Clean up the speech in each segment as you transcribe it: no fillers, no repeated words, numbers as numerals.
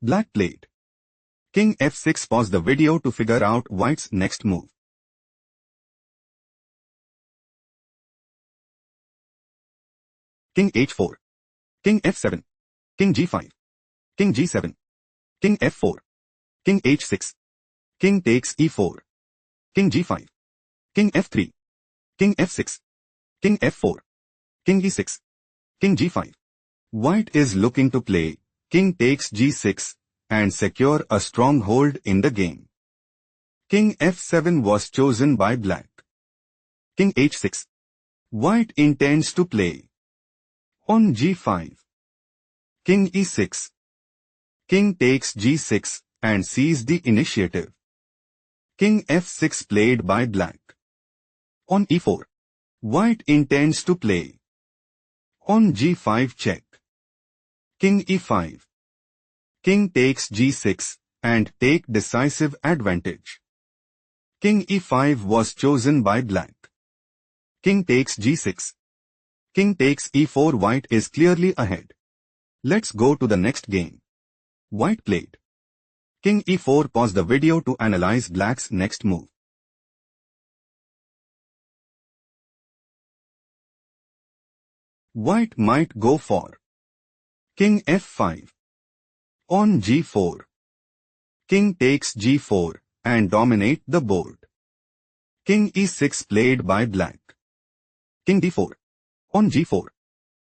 Black played King f6. Pause the video to figure out White's next move. King h4, King f7, King g5, King g7, King f4, King h6, King takes e4, King g5, King f3, King f6, King f4, King e6, King g5. White is looking to play King takes g6 and secure a strong hold in the game. King f7 was chosen by Black. King h6. White intends to play on g5, King e6, King takes g6 and sees the initiative. King f6 played by Black. On e4, White intends to play on g5 check, King e5, King takes g6 and take decisive advantage. King e5 was chosen by Black. King takes g6, King takes e4. White is clearly ahead. Let's go to the next game. White played King e4. Pause the video to analyze Black's next move. White might go for King f5. On g4, King takes g4 and dominate the board. King e6 played by Black. King d4. On g4,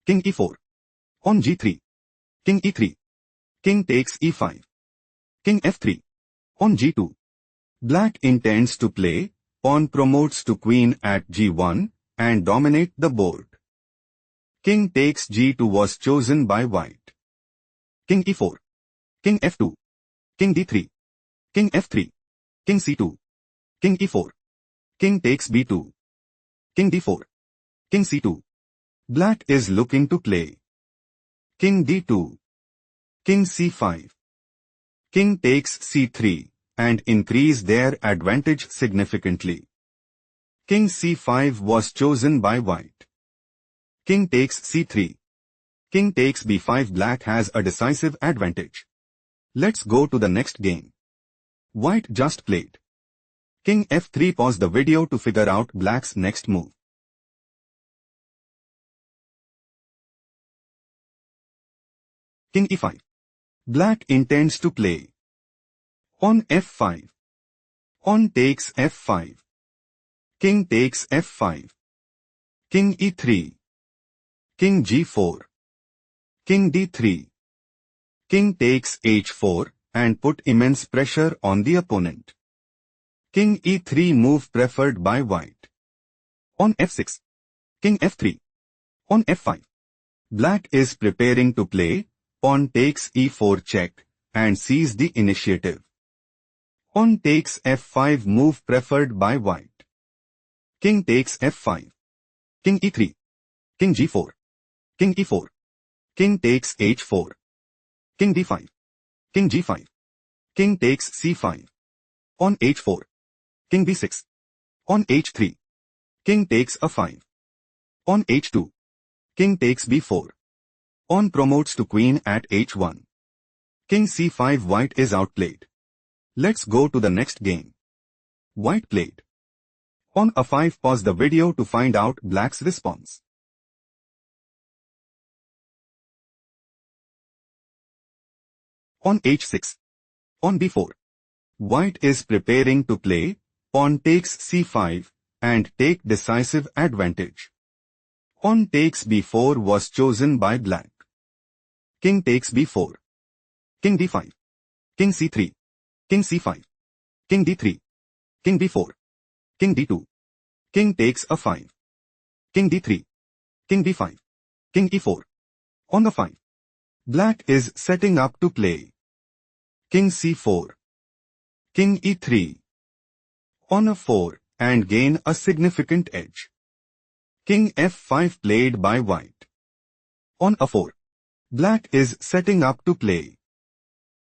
King e4. On g3, King e3, King takes e5, King f3. On g2, Black intends to play pawn promotes to queen at g1 and dominate the board. King takes g2 was chosen by White. King e4, King f2, King d3, King f3, King c2, King e4, King takes b2, King d4, King c2. Black is looking to play King d2, King c5, King takes c3 and increase their advantage significantly. King c5 was chosen by White. King takes c3, King takes b5. Black has a decisive advantage. Let's go to the next game. White just played King f3. Pause the video to figure out Black's next move. King e5. Black intends to play on f5. On takes f5. King takes f5. King e3. King g4. King d3. King takes h4 and put immense pressure on the opponent. King e3 move preferred by White. On f6. King f3. On f5. Black is preparing to play pawn takes e4 check and sees the initiative. Pawn takes f5 move preferred by White. King takes f5. King e3. King g4. King e4. King takes h4. King d5. King g5. King takes c5. On h4. King b6. On h3. King takes a5. On h2. King takes b4. Pawn promotes to queen at h1. King c5. White is outplayed. Let's go to the next game. White played on a5. Pause the video to find out Black's response. On h6. On b4. White is preparing to play pawn takes c5 and take decisive advantage. Pawn takes b4 was chosen by Black. King takes b4. King d5. King c3. King c5. King d3. King b4. King d2. King takes a5. King d3. King b5. King e4. On the 5. Black is setting up to play King c4. King e3. On a4 and gain a significant edge. King f5 played by White. On a4. Black is setting up to play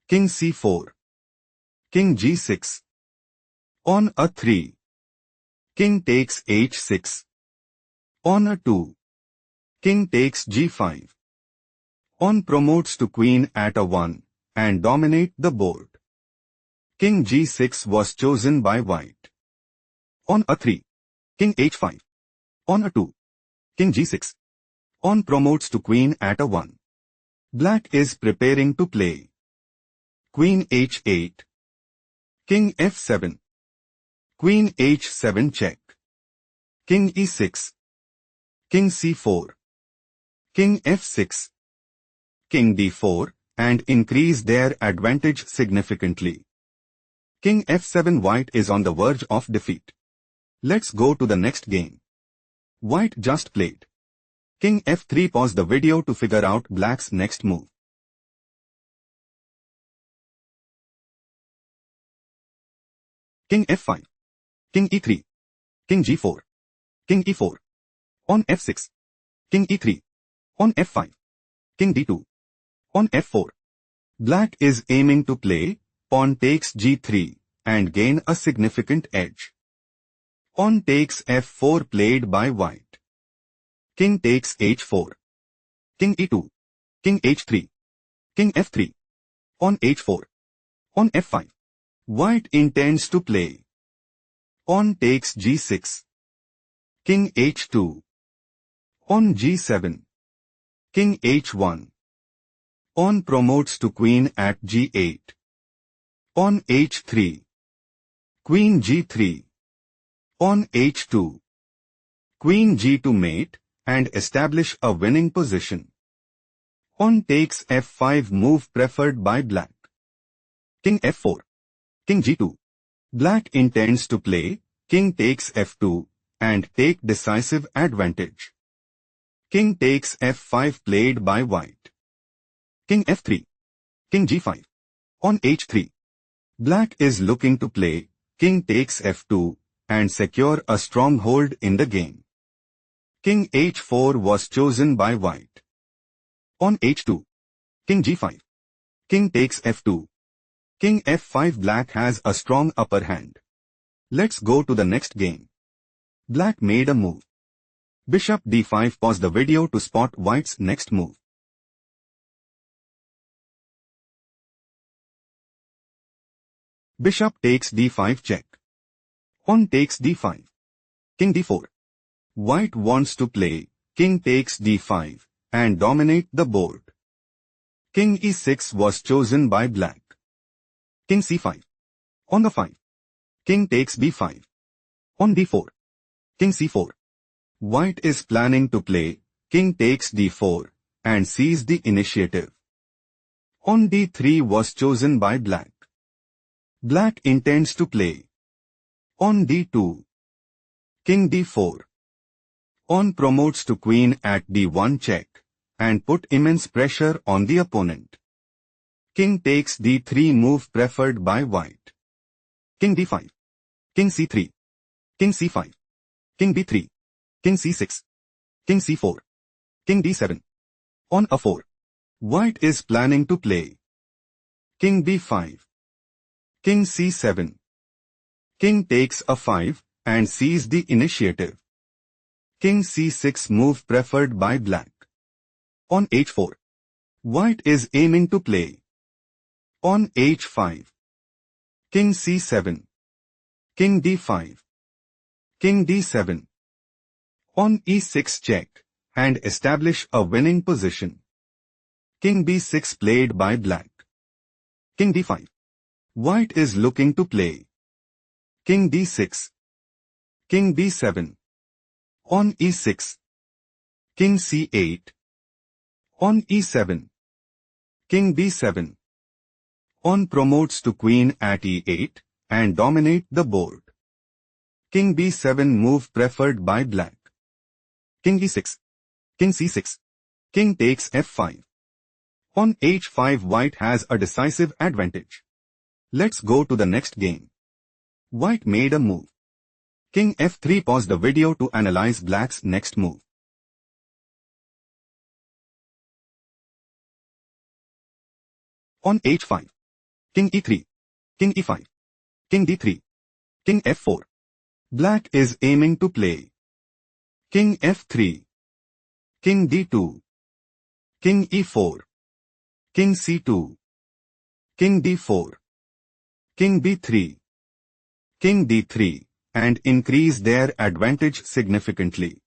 King c4. King g6. On a3. King takes h6. On a2. King takes g5. On promotes to queen at a1 and dominate the board. King g6 was chosen by white. On a3, king h5. On a2, king g6. On promotes to queen at a1. Black is preparing to play. Queen h8. King f7. Queen h7 check. King e6. King c4. King f6. King d4, and increase their advantage significantly. King f7. White is on the verge of defeat. Let's go to the next game. White just played. King f3. Pause the video to figure out black's next move. King f5. King e3. King g4. King e4. On f6. King e3. On f5. King d2. On f4. Black is aiming to play pawn takes g3 and gain a significant edge. Pawn takes f4 played by white. King takes h4. King e2. King h3. King f3. On h4. On f5. White intends to play. Pawn takes g6. King h2. On g7. King h1. Pawn promotes to queen at g8. On h3. Queen g3. On h2. Queen g2 mate and establish a winning position. Pawn takes f5 move preferred by black. King f4. King g2. Black intends to play king takes f2 and take decisive advantage. King takes f5 played by white. King f3. King g5. On h3. Black is looking to play king takes f2 and secure a stronghold in the game. King h4 was chosen by white. On h2. King g5. King takes f2. King f5. Black has a strong upper hand. Let's go to the next game. Black made a move. Bishop d5. Pause the video to spot white's next move. Bishop takes d5 check. Pawn takes d5. King d4. White wants to play king takes d5 and dominate the board. King e6 was chosen by black. King c5. On the 5. King takes b5. On d4. King c4. White is planning to play king takes d4 and seize the initiative. On d3 was chosen by black. Black intends to play. On d2. King d4. Pawn promotes to queen at d1 check and put immense pressure on the opponent. King takes d3 move preferred by white. King d5. King c3. King c5. King b3. King c6. King c4. King d7. On a4. White is planning to play. King b5. King c7. King takes a5 and seize the initiative. King c6 move preferred by black. On h4. White is aiming to play. On h5. King c7. King d5. King d7. On e6 check and establish a winning position. King b6 played by black. King d5. White is looking to play. King d6. King b7. On e6. King c8. On e7. King b7. Pawn promotes to queen at e8 and dominate the board. King b7 move preferred by black. King e6. King c6. King takes f5. On h5 white has a decisive advantage. Let's go to the next game. White made a move. King f3. Pause the video to analyze black's next move. On h5. King e3. King e5. King d3. King f4. Black is aiming to play. King f3. King d2. King e4. King c2. King d4, King b3, King d3, and increase their advantage significantly.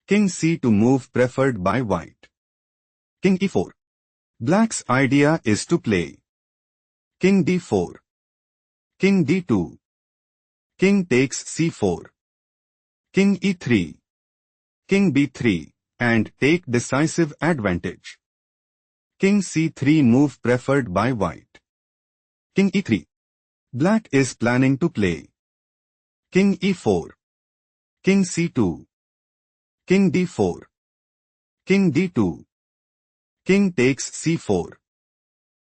King c2 move preferred by white. King e4. Black's idea is to play King d4, King d2, King takes c4, King e3, King b3, and take decisive advantage. King c3 move preferred by white. King e3. Black is planning to play King e4, King c2, King d4, King d2, King takes c4,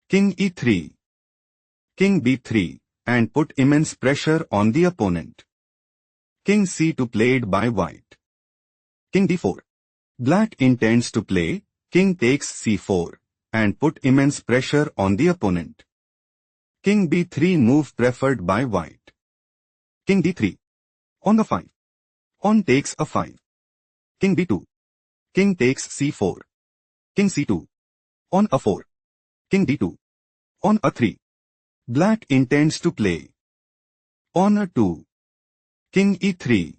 King e3, King b3, and put immense pressure on the opponent. King c2 played by white. King d4. Black intends to play King takes c4 and put immense pressure on the opponent. King b3 move preferred by white. King d3. On the 5. On takes a 5. King b2. King takes c4. King c2. On a 4. King d2. On a 3. Black intends to play on a 2. King e3.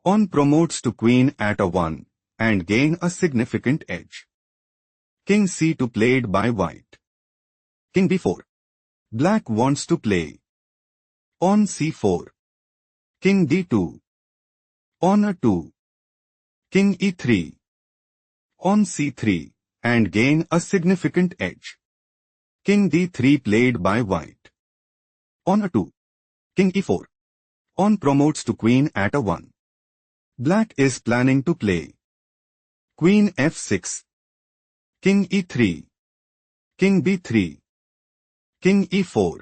On promotes to queen at a 1 and gain a significant edge. King c2 played by white. King b4. Black wants to play on c4. King d2. On a 2. King e3. On c3 and gain a significant edge. King d3 played by white. On a 2. King e4. On promotes to queen at a 1. Black is planning to play Queen f6. King e3. King b3. King e4.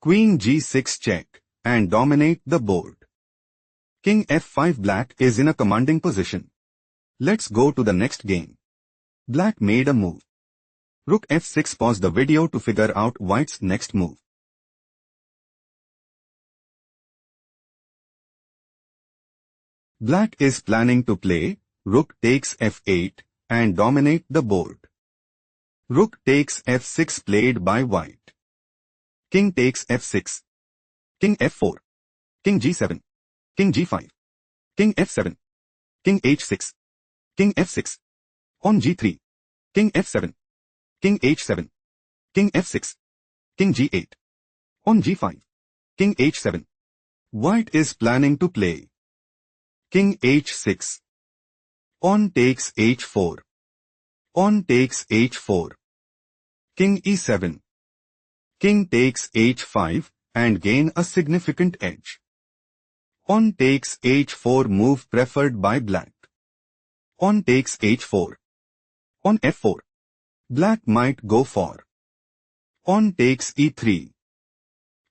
Queen g6 check and dominate the board. King f5. Black is in a commanding position. Let's go to the next game. Black made a move. Rook f6. Pause the video to figure out white's next move. Black is planning to play Rook takes f8 and dominate the board. Rook takes f6 played by white. King takes f6. King f4. King g7. King g5. King f7. King h6. King f6. On g3. King f7. King h7. King f6. King g8. On g5. King h7. White is planning to play King h6. On takes h4. On takes h4. King e7. King takes h5 and gain a significant edge. On takes h4 move preferred by black. On takes h4. On f4. Black might go for on takes e3.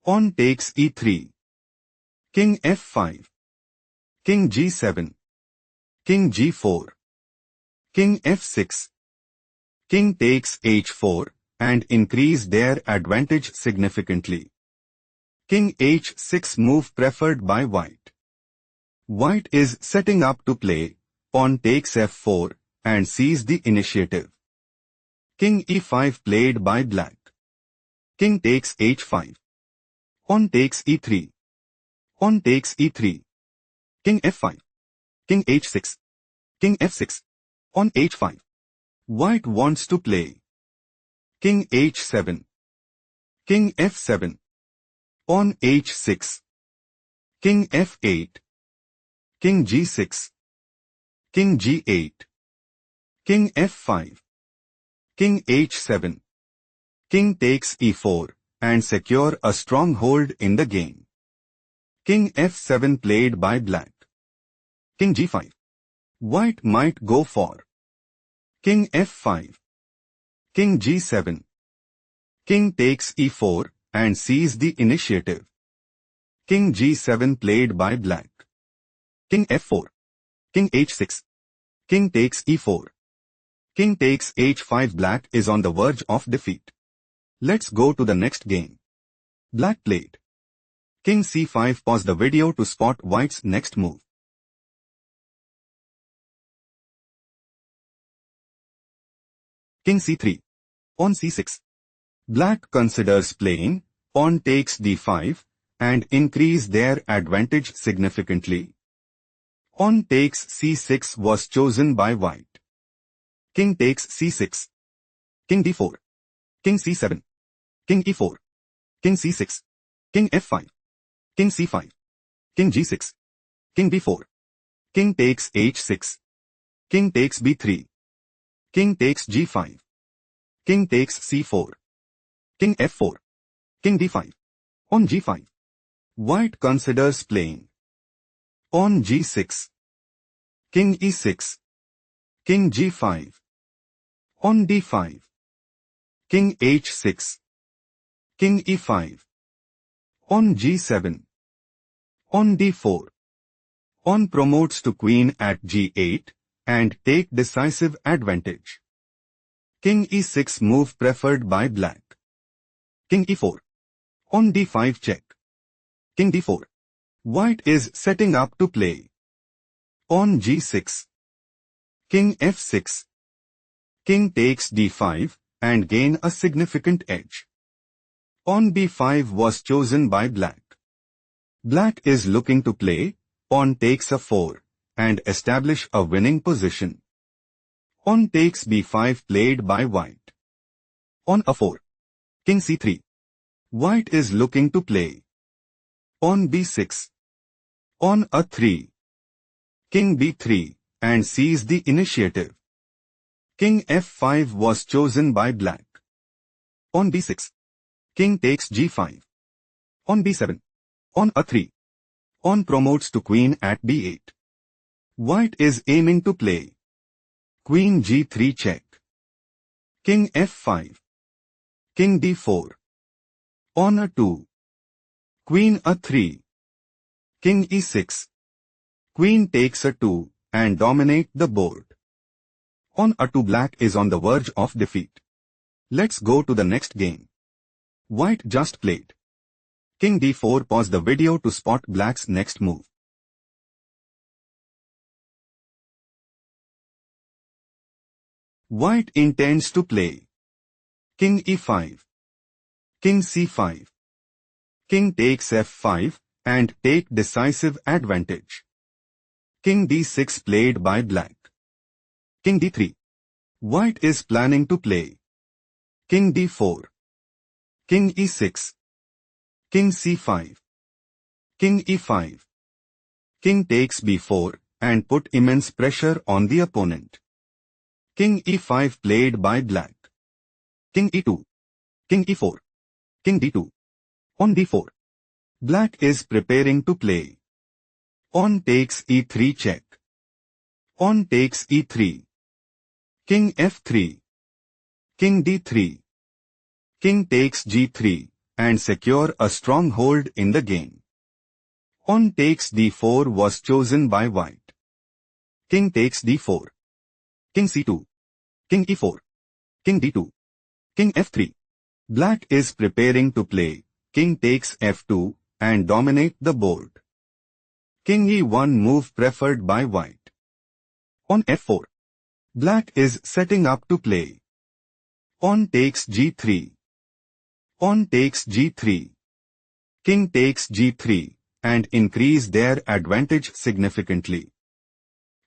On takes e3. King f5. King g7. King g4. King f6. King takes h4 and increase their advantage significantly. King h6 move preferred by white. White is setting up to play pawn takes f4 and seize the initiative. King e5 played by black. King takes h5. On takes e3. On takes e3. King f5. King h6. King f6. On h5. White wants to play King h7. King f7. On h6. King f8. King g6. King g8. King f5. King h7. King takes e4 and secure a strong hold in the game. King f7 played by black. King g5. White might go for King f5. King g7. King takes e4 and seize the initiative. King g7 played by black. King f4. King h6. King takes e4. King takes h5. Black is on the verge of defeat. Let's go to the next game. Black played King c5. Pause the video to spot white's next move. King c3. On c6. Black considers playing pawn takes d5 and increase their advantage significantly. Pawn takes c6 was chosen by white. King takes c6. King d4. King c7. King e4. King c6. King f5. King c5. King g6. King b4. King takes h6. King takes b3. King takes g5. King takes c4. King f4. King d5. On g5. White considers playing. On g6. King e6. King g5. On d5. King h6. King e5. On g7. On d4. Pawn promotes to queen at g8 and take decisive advantage. King e6 move preferred by black. King e4. On d5 check. King d4. White is setting up to play. On g6. King f6. King takes d5 and gain a significant edge. Pawn b5 was chosen by black. Black is looking to play pawn takes a4 and establish a winning position. Pawn takes b5 played by white. On a4. King c3. White is looking to play. On b6. On a3. King b3 and seize the initiative. King f5 was chosen by black. On b6. King takes g5. On b7. On a3. Pawn promotes to queen at b8. White is aiming to play. Queen g3 check. King f5. King d4. On a2. Queen a3. King e6. Queen takes a2 and dominate the board. On a2 black is on the verge of defeat. Let's go to the next game. White just played. King d4. Pause the video to spot black's next move. White intends to play. King e5. King c5. King takes f5 and take decisive advantage. King d6 played by black. King d3. White is planning to play. King d4. King e6. King c5. King e5. King takes b4 and put immense pressure on the opponent. King e5 played by black. King e2. King e4. King d2. On d4. Black is preparing to play. Pawn takes e3 check. Pawn takes e3. King f3. King d3. King takes g3 and secure a strong hold in the game. Pawn takes d4 was chosen by white. King takes d4. King c2. King e4. King d2. King f3. Black is preparing to play. King takes f2 and dominate the board. King e1 move preferred by white. On f4. Black is setting up to play. Pawn takes g3. Pawn takes g3. King takes g3 and increase their advantage significantly.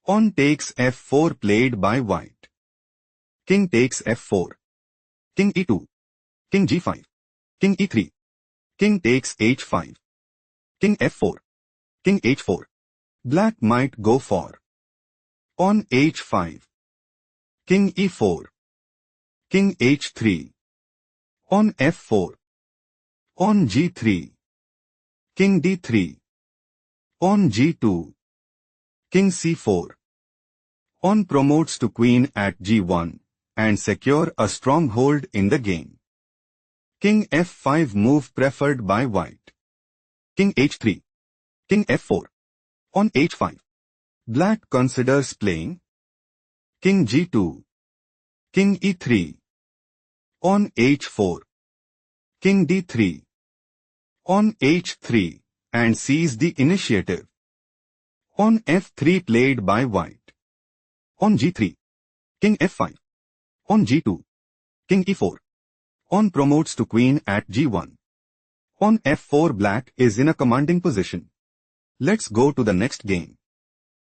Pawn takes f4 played by white. King takes f4. King e2. King g5. King e3. King takes h5. King f4. King h4. Black might go for. Pawn h5. King e4. King h3. On f4. On g3. King d3. On g2. King c4. Pawn promotes to queen at g1 and secure a strong hold in the game. King f5 move preferred by white. King h3. King f4. On h5. Black considers playing. King g2. King e3. On h4. King d3. On h3 and seize the initiative. On f3 played by white. On g3. King f5. On g2. King e4. Pawn promotes to queen at g1. On f4 black is in a commanding position. Let's go to the next game.